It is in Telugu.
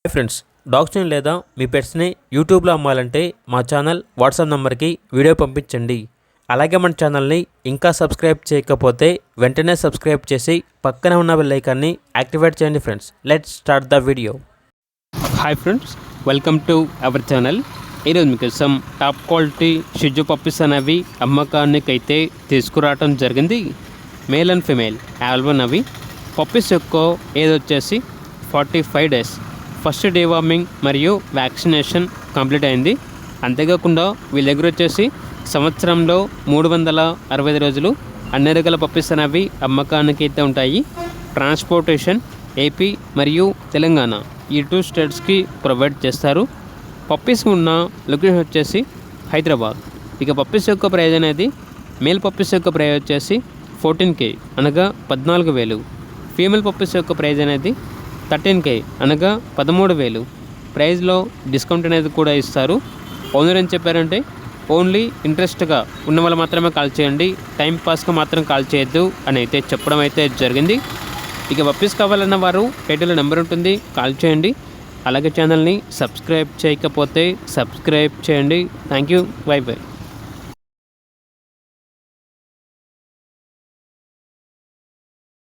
హాయ్ ఫ్రెండ్స్, డాగ్స్ని లేదా మీ పెట్స్ని యూట్యూబ్లో అమ్మాలంటే మా ఛానల్ వాట్సాప్ నెంబర్కి వీడియో పంపించండి. అలాగే మన ఛానల్ని ఇంకా సబ్స్క్రైబ్ చేయకపోతే వెంటనే సబ్స్క్రైబ్ చేసి పక్కనే ఉన్న బెల్ ఐకాన్ని యాక్టివేట్ చేయండి. Friends, let's start the video. Hi friends, welcome to our channel. ఈరోజు మీకోసం టాప్ క్వాలిటీ షిజు పప్పీస్ అనేవి అమ్మకానికైతే తీసుకురావడం జరిగింది. మేల్ అండ్ ఫిమేల్ ఆల్బన్ అవి. పప్పీస్ యొక్క ఏజ్ వచ్చేసి 45 డేస్. ఫస్ట్ డీవార్మింగ్ మరియు వ్యాక్సినేషన్ కంప్లీట్ అయింది. అంతేకాకుండా వీళ్ళ దగ్గర వచ్చేసి సంవత్సరంలో 365 రోజులు అన్ని రకాల పప్పీస్ అనేవి అమ్మకానికి అయితే ఉంటాయి. ట్రాన్స్పోర్టేషన్ ఏపీ మరియు తెలంగాణ ఈ 2 స్టేట్స్కి ప్రొవైడ్ చేస్తారు. పప్పీస్ ఉన్న లొకేషన్ వచ్చేసి హైదరాబాద్. ఇక పప్పీస్ యొక్క ప్రైజ్ అనేది మేల్ పప్పీస్ యొక్క ప్రైజ్ వచ్చేసి 14K అనగా 14,000. ఫీమేల్ పప్పీస్ యొక్క ప్రైజ్ అనేది 13K అనగా 13,000. ప్రైజ్లో డిస్కౌంట్ అనేది కూడా ఇస్తారు. ఓనర్ ఏం చెప్పారంటే ఓన్లీ ఇంట్రెస్ట్గా ఉన్న వాళ్ళు మాత్రమే కాల్ చేయండి, టైం పాస్గా మాత్రం కాల్ చేయొద్దు అని అయితే చెప్పడం అయితే జరిగింది. ఇక పప్పీస్ కావాలన్న వారు టైటిల్లో నెంబర్ ఉంటుంది, కాల్ చేయండి. అలాగే ఛానల్ని సబ్స్క్రైబ్ చేయకపోతే సబ్స్క్రైబ్ చేయండి. Thank you, by by.